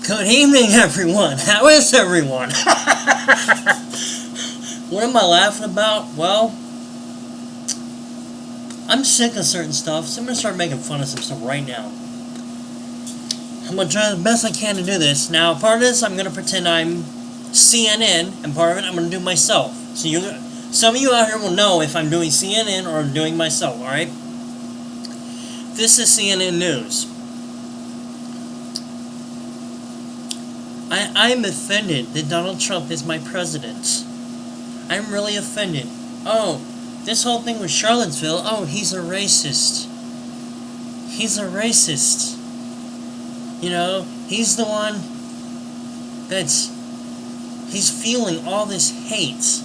Good evening, everyone. How is everyone? What am I laughing about? Well, I'm sick of certain stuff, so I'm going to start making fun of some stuff right now. I'm going to try the best I can to do this. Now, part of this, I'm going to pretend I'm CNN, and part of it, I'm going to do myself. So some of you out here will know if I'm doing CNN or doing myself, alright? This is CNN News. I'm offended that Donald Trump is my president. I'm really offended. Oh, this whole thing with Charlotteville, oh, he's a racist. He's a racist. You know, he's the one he's feeling all this hate.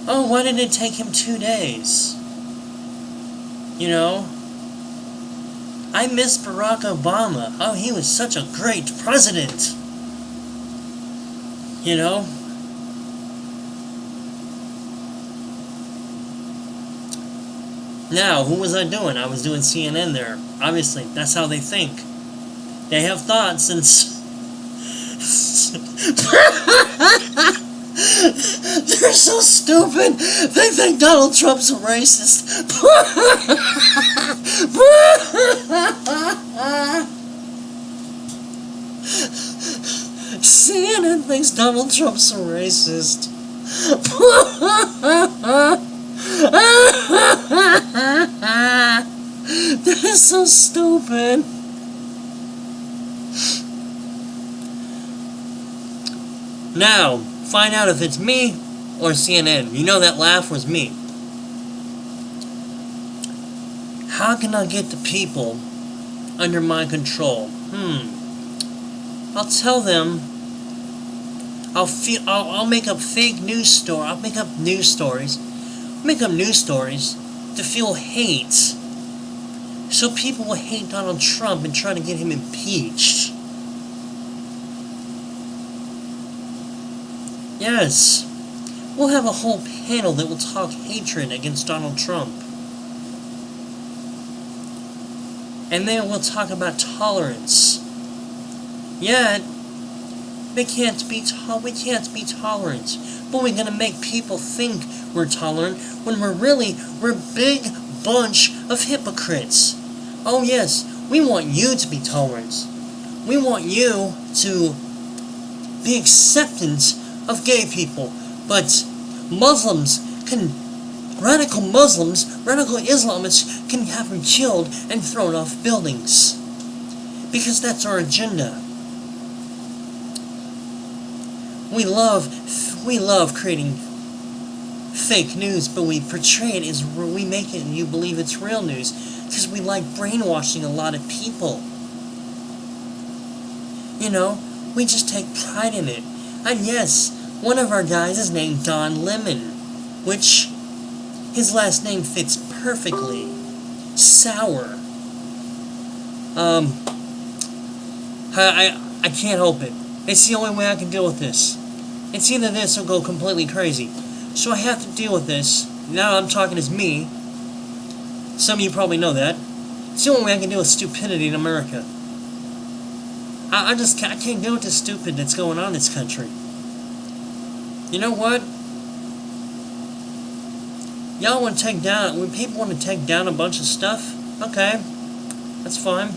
Oh, why did it take him 2 days? You know? I miss Barack Obama. Oh, he was such a great president. You know? Now, who was I doing? I was doing CNN there. Obviously, that's how they think. They have thoughts and... They're so stupid. They think Donald Trump's a racist. CNN thinks Donald Trump's a racist. They're so stupid. Now, find out if it's me or CNN. You know that laugh was me. How can I get the people under my control? I'll tell them. I'll make up fake news stories. I'll make up news stories. Make up news stories to fuel hate. So people will hate Donald Trump and try to get him impeached. Yes. We'll have a whole panel that will talk hatred against Donald Trump. And then we'll talk about tolerance. Yet, we can't be tolerant. But we're gonna make people think we're tolerant when we're a big bunch of hypocrites. Oh yes, we want you to be tolerant. We want you to be acceptant of gay people. But radical Islamists can have them killed and thrown off buildings. Because that's our agenda. We love creating fake news, but we portray it as, we make it and you believe it's real news. Because we like brainwashing a lot of people. You know, we just take pride in it. And yes, one of our guys is named Don Lemon, which his last name fits perfectly. Sour. I can't help it. It's the only way I can deal with this. It's either this or go completely crazy. So I have to deal with this. Now I'm talking as me. Some of you probably know that. It's the only way I can deal with stupidity in America. I can't deal with the stupid that's going on in this country. You know what? Y'all want to take down, when people want to take down a bunch of stuff, okay, that's fine.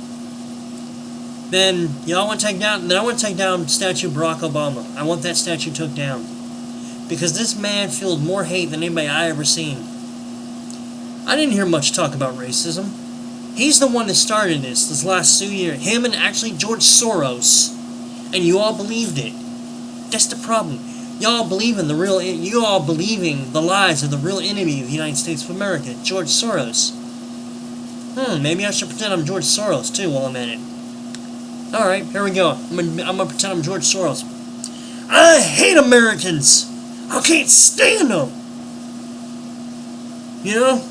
Then y'all want to take down, then I want to take down statue of Barack Obama. I want that statue took down. Because this man fueled more hate than anybody I ever seen. I didn't hear much talk about racism. He's the one that started this last 2 years. Him and actually George Soros. And you all believed it. That's the problem. Y'all believing the lies of the real enemy of the United States of America, George Soros. Maybe I should pretend I'm George Soros too while I'm at it. Alright, here we go. I'm gonna pretend I'm George Soros. I hate Americans! I can't stand them! You know?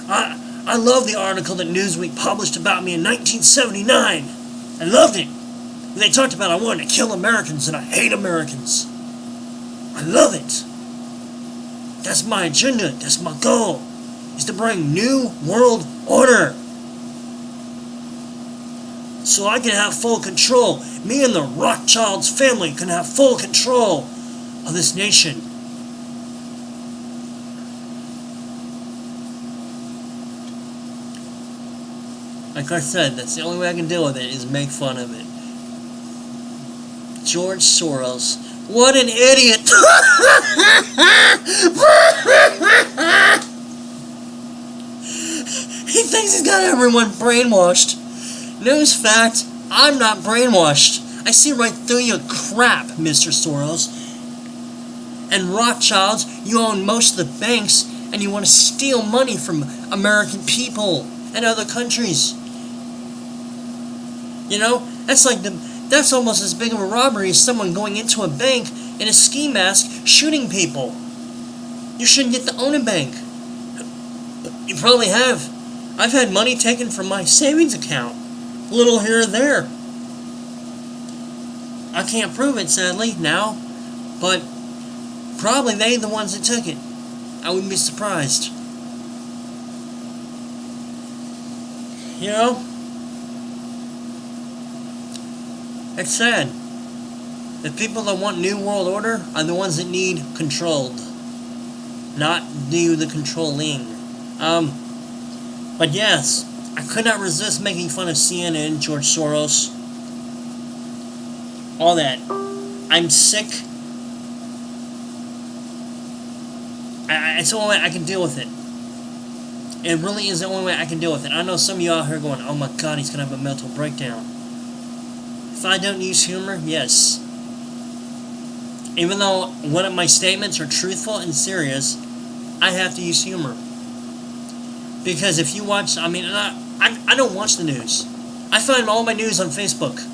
I love the article that Newsweek published about me in 1979. I loved it. They talked about I wanted to kill Americans and I hate Americans. I love it. That's my agenda. That's my goal. Is to bring new world order. so I can have full control. Me and the Rothschilds family can have full control of this nation. Like I said, that's the only way I can deal with it, is make fun of it. George Soros. What an idiot! He thinks he's got everyone brainwashed. News fact, I'm not brainwashed. I see right through your crap, Mr. Soros. And Rothschilds, you own most of the banks, and you want to steal money from American people and other countries. You know, that's almost as big of a robbery as someone going into a bank in a ski mask shooting people. You shouldn't get to own a bank. You probably have. I've had money taken from my savings account. A little here or there. I can't prove it, sadly, now. But probably they the ones that took it. I wouldn't be surprised. You know? It's sad. The people that want New World Order are the ones that need controlled. Not do the controlling. But yes, I could not resist making fun of CNN, George Soros. All that. I'm sick. It's the only way I can deal with it. It really is the only way I can deal with it. I know some of you out here going, oh my god, he's going to have a mental breakdown. If I don't use humor, yes. Even though one of my statements are truthful and serious, I have to use humor. Because if you watch, I don't watch the news. I find all my news on Facebook.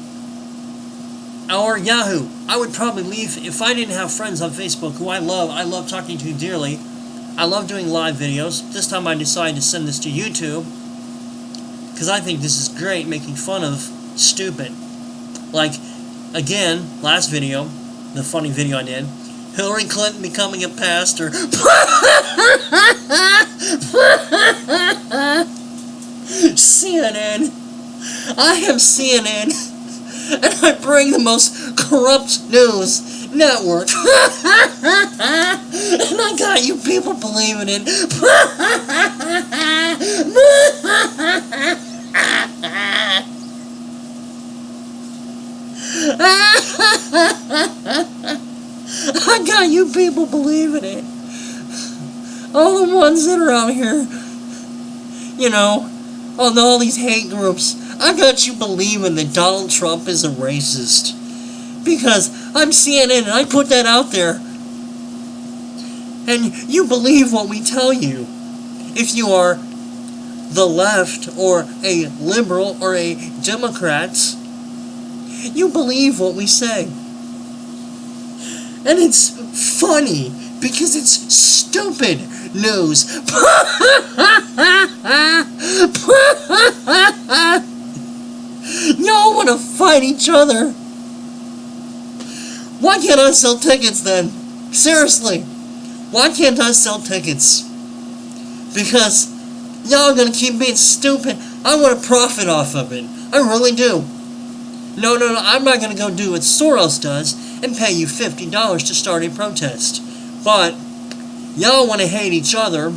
Or Yahoo. I would probably leave, if I didn't have friends on Facebook who I love talking to dearly. I love doing live videos. This time I decided to send this to YouTube. Because I think this is great, making fun of stupid. Like, again, last video, the funny video I did, Hillary Clinton becoming a pastor. CNN. I am CNN. And I bring the most corrupt news network. And I got you people believing it. I got you people believing it. All the ones that are out here, you know, on all these hate groups, I got you believing that Donald Trump is a racist. Because I'm CNN and I put that out there. And you believe what we tell you. If you are the left or a liberal or a Democrat, you believe what we say. And it's funny because it's stupid news. Y'all want to fight each other. Why can't I sell tickets then? Seriously. Why can't I sell tickets? Because y'all are going to keep being stupid. I want to profit off of it. I really do. No, I'm not going to go do what Soros does and pay you $50 to start a protest. But y'all want to hate each other.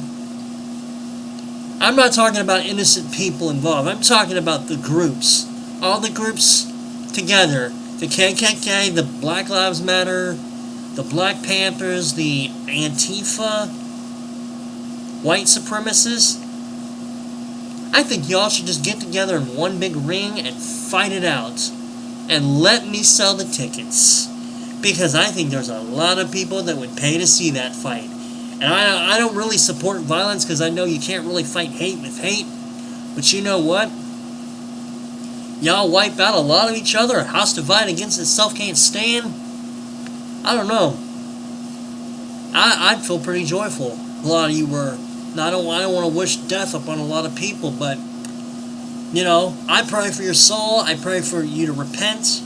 I'm not talking about innocent people involved. I'm talking about the groups. All the groups together. The KKK, the Black Lives Matter, the Black Panthers, the Antifa, white supremacists. I think y'all should just get together in one big ring and fight it out. And let me sell the tickets. Because I think there's a lot of people that would pay to see that fight. And I don't really support violence because I know you can't really fight hate with hate. But you know what? Y'all wipe out a lot of each other. A house divided against itself can't stand. I don't know. I'd feel pretty joyful. A lot of you were. I don't want to wish death upon a lot of people, but you know, I pray for your soul. I pray for you to repent.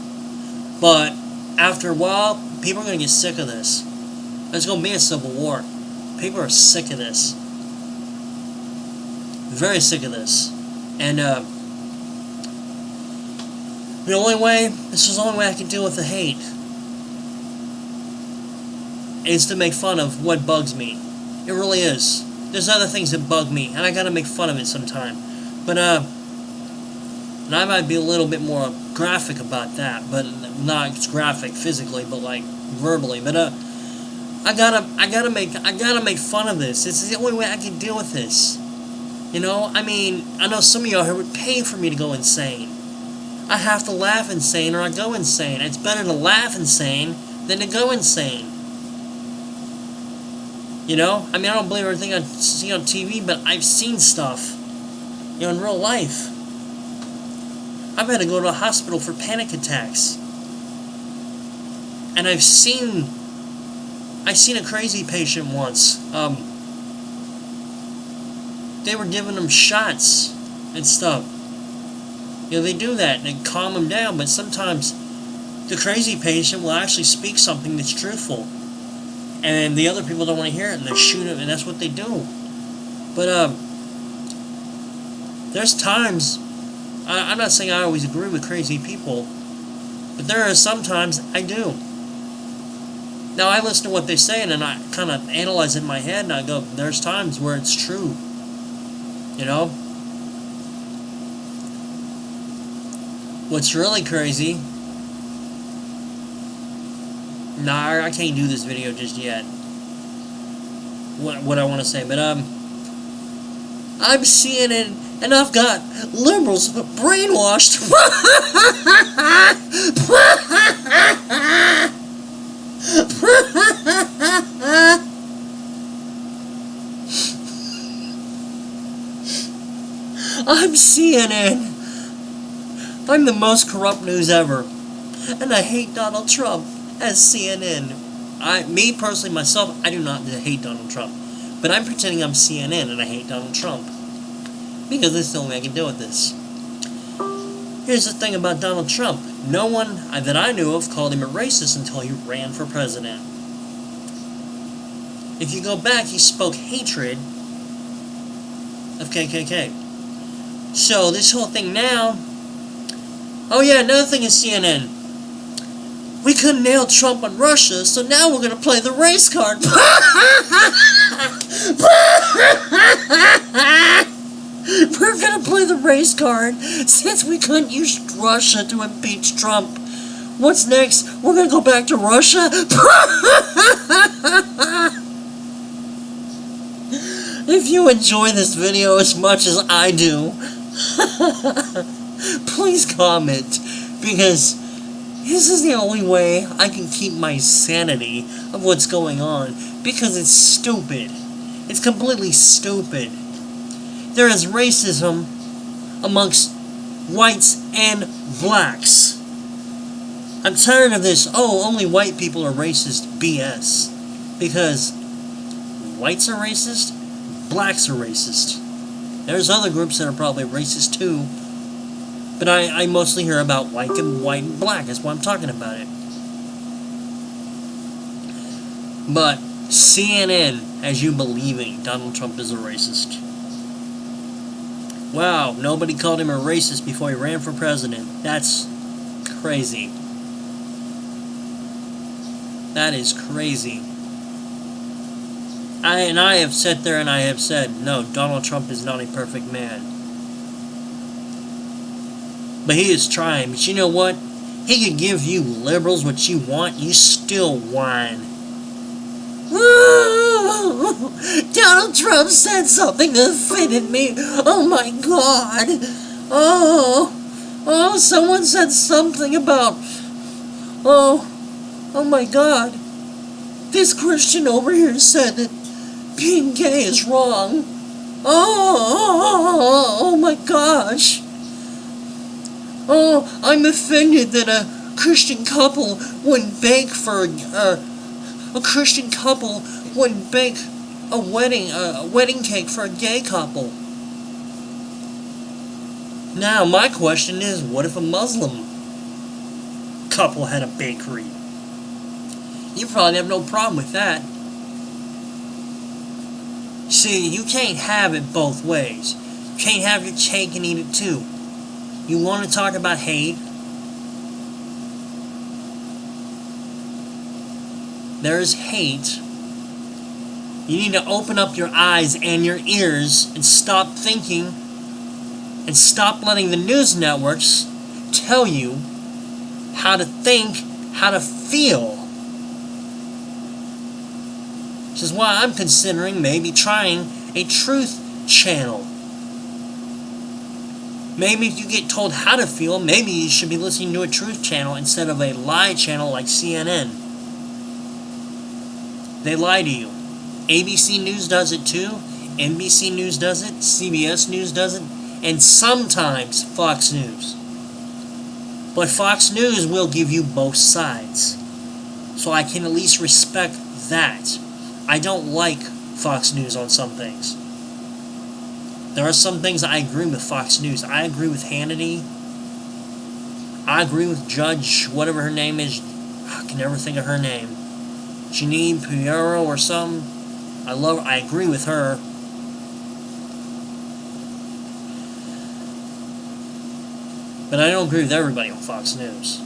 But after a while, people are going to get sick of this. There's going to be a civil war. People are sick of this. Very sick of this. And The only way, this is the only way I can deal with the hate, is to make fun of what bugs me. It really is. There's other things that bug me, and I gotta make fun of it sometime. But, and I might be a little bit more graphic about that, but not graphic physically, but like verbally. But, I gotta make fun of this. It's the only way I can deal with this. You know, I mean, I know some of y'all here would pay for me to go insane. I have to laugh insane or I go insane. It's better to laugh insane than to go insane. You know? I mean, I don't believe everything I see on TV, but I've seen stuff, you know, in real life. I've had to go to a hospital for panic attacks. And I've seen a crazy patient once. They were giving them shots and stuff. You know, they do that and they calm them down, but sometimes the crazy patient will actually speak something that's truthful. And the other people don't want to hear it, and they shoot it, and that's what they do. But, there's times, I'm not saying I always agree with crazy people, but there are sometimes I do. Now, I listen to what they say, and then I kind of analyze it in my head, and I go, there's times where it's true. You know? What's really crazy... Nah, I can't do this video just yet. What I want to say, but, I'm seeing it, and I've got liberals brainwashed. I'm CNN. I'm the most corrupt news ever. And I hate Donald Trump as CNN. Me personally, myself, I do not hate Donald Trump. But I'm pretending I'm CNN and I hate Donald Trump. Because this is the only way I can deal with this. Here's the thing about Donald Trump. No one that I knew of called him a racist until he ran for president. If you go back, he spoke hatred of KKK. So this whole thing now... Oh yeah, another thing is CNN. We couldn't nail Trump on Russia, so now we're going to play the race card. We're going to play the race card since we couldn't use Russia to impeach Trump. What's next? We're going to go back to Russia? If you enjoy this video as much as I do, please comment, because this is the only way I can keep my sanity of what's going on, because it's stupid. It's completely stupid. There is racism amongst whites and blacks. I'm tired of this, oh, only white people are racist BS. Because whites are racist, blacks are racist. There's other groups that are probably racist too. But I mostly hear about white and black. That's why I'm talking about it. But CNN has you believing Donald Trump is a racist. Wow, nobody called him a racist before he ran for president. That's crazy. That is crazy. I have sat there and I have said, no, Donald Trump is not a perfect man. But he is trying. But you know what? He could give you liberals what you want. You still whine. Donald Trump said something that offended me. Oh my God. Oh, someone said something about... Oh my God. This Christian over here said that being gay is wrong. Oh my gosh. Oh, I'm offended that a Christian couple wouldn't bake for a Christian couple wouldn't bake a wedding cake for a gay couple. Now, my question is, what if a Muslim couple had a bakery? You probably have no problem with that. See, you can't have it both ways. You can't have your cake and eat it too. You want to talk about hate? there is hate, you need to open up your eyes and your ears and stop thinking and stop letting the news networks tell you how to think, how to feel. Which is why I'm considering maybe trying a truth channel. Maybe if you get told how to feel, maybe you should be listening to a truth channel instead of a lie channel like CNN. They lie to you. ABC News does it too, NBC News does it, CBS News does it, and sometimes Fox News. But Fox News will give you both sides. So I can at least respect that. I don't like Fox News on some things. There are some things I agree with Fox News. I agree with Hannity. I agree with Judge, whatever her name is. I can never think of her name. Jeanine Pirro or something. I agree with her. But I don't agree with everybody on Fox News.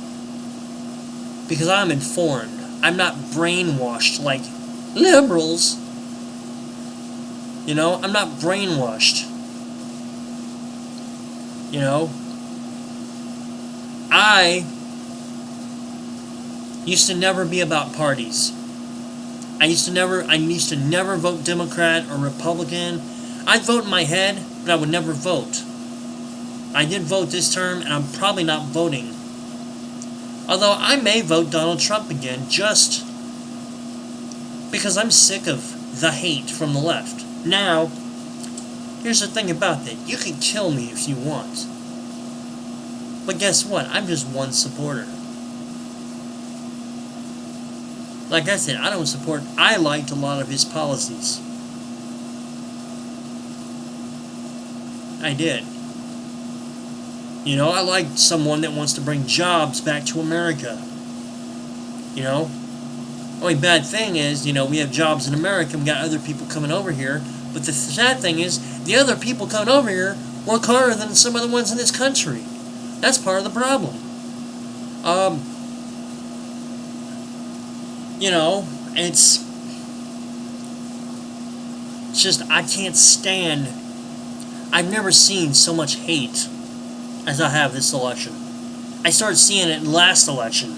Because I'm informed. I'm not brainwashed like liberals. You know, I'm not brainwashed. You know, I used to never be about parties. I used to never vote Democrat or Republican. I'd vote in my head, but I would never vote. I did vote this term, and I'm probably not voting. Although I may vote Donald Trump again, just because I'm sick of the hate from the left. Now, here's the thing about that. You can kill me if you want. But guess what? I'm just one supporter. Like I said, I liked a lot of his policies. I did. You know, I liked someone that wants to bring jobs back to America. You know? Only bad thing is, you know, we have jobs in America, we got other people coming over here. But the sad thing is, the other people coming over here work harder than some of the ones in this country. That's part of the problem. You know, it's just, I can't stand, I've never seen so much hate as I have this election. I started seeing it in last election.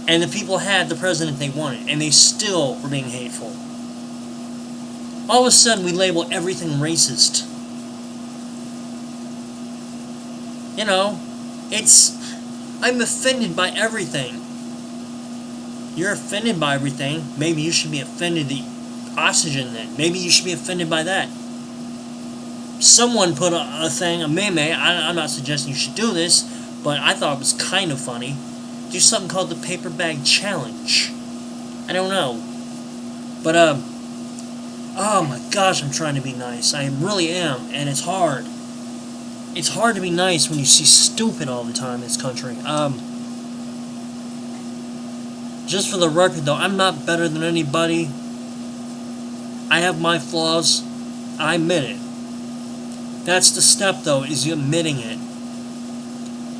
And the people had the president they wanted, and they still were being hateful. All of a sudden, we label everything racist. You know, I'm offended by everything. You're offended by everything. Maybe you should be offended the oxygen then. Maybe you should be offended by that. Someone put a thing, a meme, I'm not suggesting you should do this, but I thought it was kind of funny. Do something called the paper bag challenge. I don't know. But, oh my gosh, I'm trying to be nice. I really am, and it's hard. It's hard to be nice when you see stupid all the time in this country. Just for the record, though, I'm not better than anybody. I have my flaws. I admit it. That's the step, though, is you admitting it.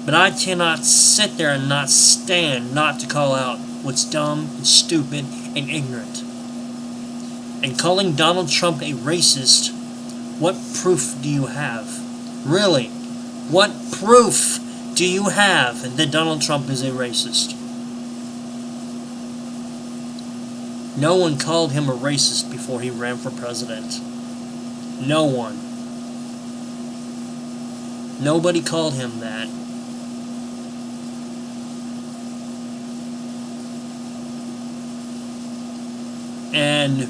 But I cannot sit there and not stand not to call out what's dumb and stupid and ignorant. And calling Donald Trump a racist, what proof do you have? Really? What proof do you have that Donald Trump is a racist? No one called him a racist before he ran for president. No one. Nobody called him that. And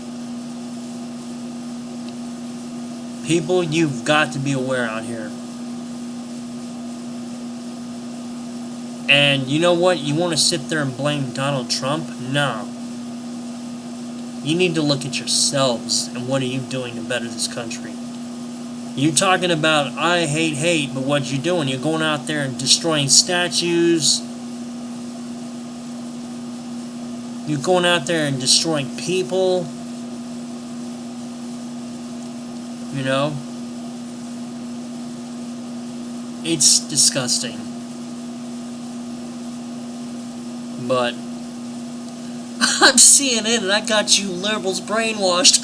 people, you've got to be aware out here. And you know what? You want to sit there and blame Donald Trump? No. You need to look at yourselves and what are you doing to better this country. You talking about, I hate, but what you doing? You're going out there and destroying statues. You're going out there and destroying people. You know? It's disgusting. But I'm CNN and I got you liberals brainwashed.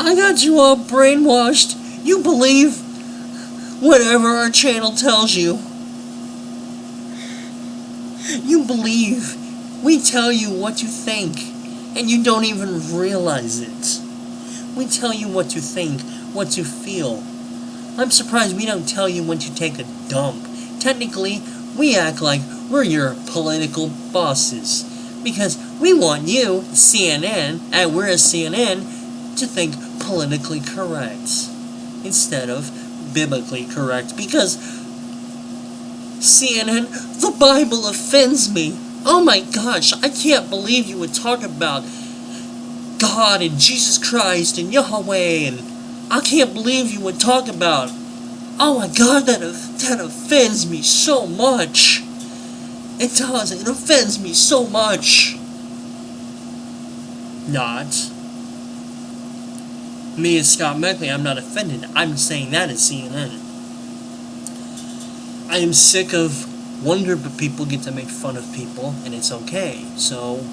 I got you all brainwashed. You believe whatever our channel tells you. You believe we tell you what you think, and you don't even realize it. We tell you what you think, what you feel. I'm surprised we don't tell you when to take a dump. Technically, we act like we're your political bosses, because we want you, CNN, and we're a CNN, to think politically correct instead of biblically correct, because CNN, the Bible offends me. Oh my gosh, I can't believe you would talk about God and Jesus Christ and Yahweh, and I can't believe you would talk about, oh my God, that offends me so much. It does, it offends me so much. Not. Me as Scott Meckley, I'm not offended. I'm saying that as CNN. I am sick of one group of people get to make fun of people, and it's okay. So,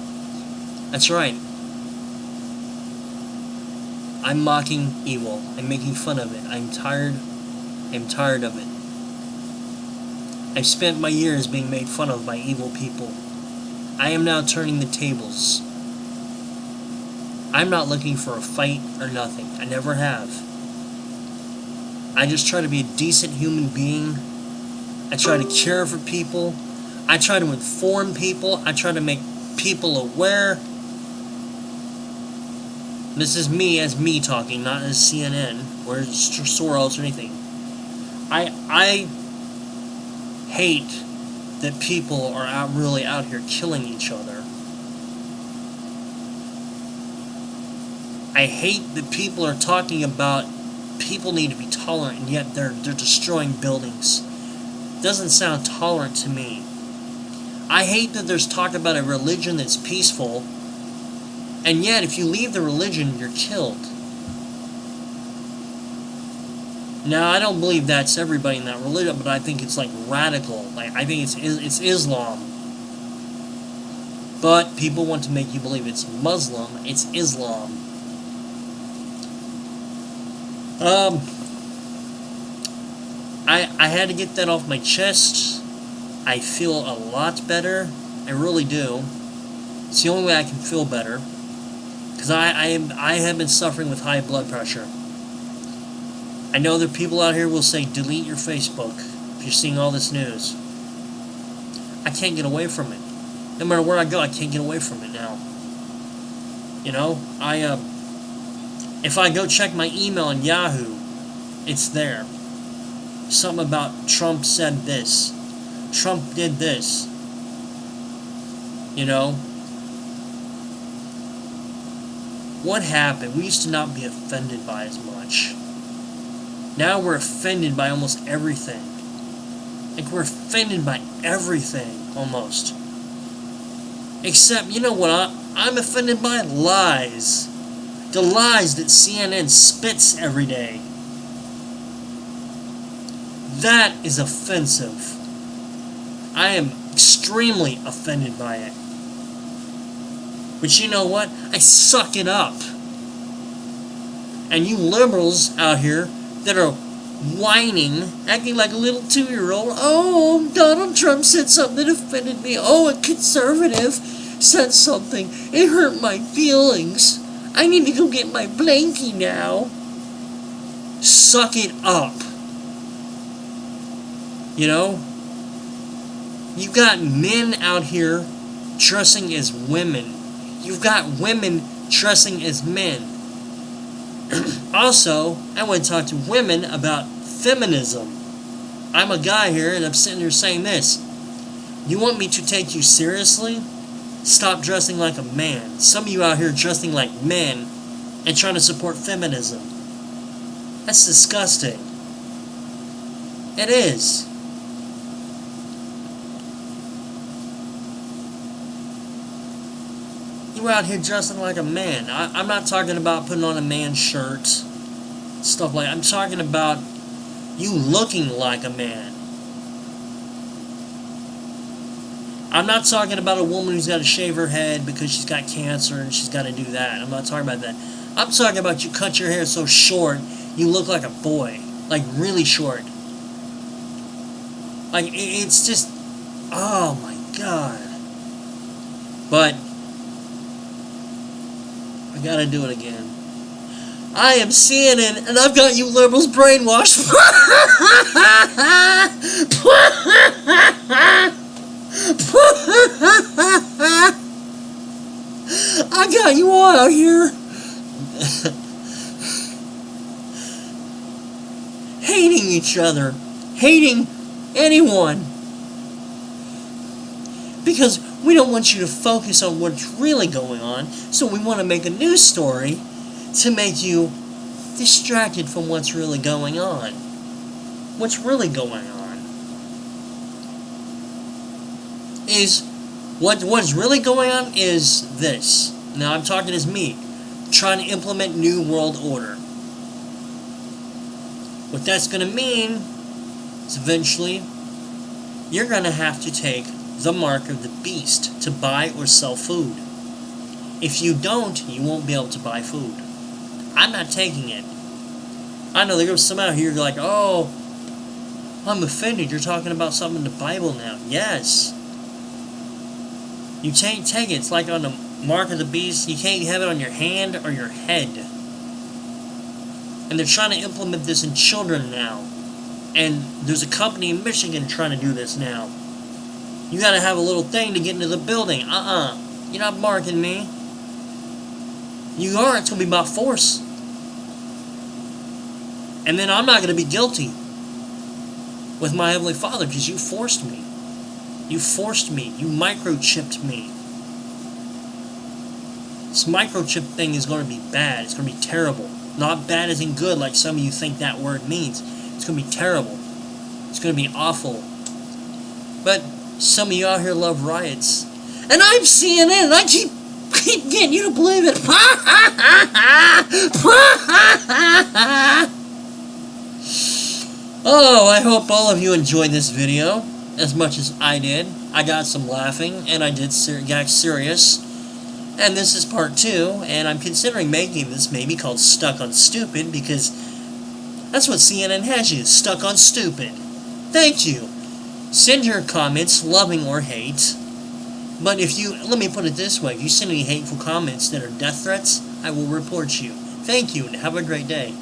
that's right. I'm mocking evil. I'm making fun of it. I'm tired of it. I've spent my years being made fun of by evil people. I am now turning the tables. I'm not looking for a fight or nothing. I never have. I just try to be a decent human being. I try to care for people. I try to inform people. I try to make people aware. This is me as me talking, not as CNN or Soros or anything. I hate that people are really out here killing each other. I hate that people are talking about people need to be tolerant, and yet they're destroying buildings. Doesn't sound tolerant to me. I hate that there's talk about a religion that's peaceful, and yet if you leave the religion, you're killed. Now, I don't believe that's everybody in that religion, but I think it's like radical. Like, I think it's Islam. But people want to make you believe it's Muslim. It's Islam. I had to get that off my chest. I feel a lot better. I really do. It's the only way I can feel better. Because I have been suffering with high blood pressure. I know there are people out here will say, delete your Facebook if you're seeing all this news. I can't get away from it. No matter where I go, I can't get away from it now. You know, if I go check my email on Yahoo, it's there. Something about Trump said this. Trump did this. You know? What happened? We used to not be offended by as much. Now we're offended by almost everything. Like, we're offended by everything, almost. Except, you know what? I'm offended by lies. The lies that CNN spits every day. That is offensive. I am extremely offended by it. But you know what? I suck it up. And you liberals out here that are whining, acting like a little 2-year-old. Oh, Donald Trump said something that offended me. Oh, a conservative said something. It hurt my feelings. I need to go get my blankie now. Suck it up. You know? You've got men out here dressing as women. You've got women dressing as men. Also, I want to talk to women about feminism. I'm a guy here, and I'm sitting here saying this. You want me to take you seriously? Stop dressing like a man. Some of you out here dressing like men and trying to support feminism. That's disgusting. It is. You out here dressing like a man. I'm not talking about putting on a man's shirt, stuff like that. I'm talking about you looking like a man. I'm not talking about a woman who's got to shave her head because she's got cancer and she's got to do that. I'm not talking about that. I'm talking about you cut your hair so short you look like a boy. Like, really short. Like, it's just... Oh, my God. But... I gotta do it again. I am CNN, and I've got you liberals brainwashed. I got you all out here hating each other, hating anyone, because we don't want you to focus on what's really going on, so we want to make a news story to make you distracted from what's really going on. What's really going on is what's really going on is this. Now I'm talking as me, trying to implement New World Order. What that's going to mean is eventually you're going to have to take the mark of the beast to buy or sell food. If you don't, you won't be able to buy food. I'm not taking it. I know there's some out here like, oh, I'm offended. You're talking about something in the Bible now. Yes. You can't take it. It's like on the mark of the beast. You can't have it on your hand or your head. And they're trying to implement this in children now. And there's a company in Michigan trying to do this now. You gotta have a little thing to get into the building. You're not marking me. You are. It's gonna be by force. And then I'm not gonna be guilty with my Heavenly Father because you forced me. You forced me. You microchipped me. This microchip thing is gonna be bad. It's gonna be terrible. Not bad as in good like some of you think that word means. It's gonna be terrible. It's gonna be awful. But some of you out here love riots. And I'm CNN and I keep getting you to believe it. Oh, I hope all of you enjoyed this video as much as I did. I got some laughing and I did got serious. And this is part 2, and I'm considering making this maybe called Stuck on Stupid because that's what CNN has you, stuck on stupid. Thank you. Send your comments, loving or hate. But if you, let me put it this way, if you send any hateful comments that are death threats, I will report you. Thank you, and have a great day.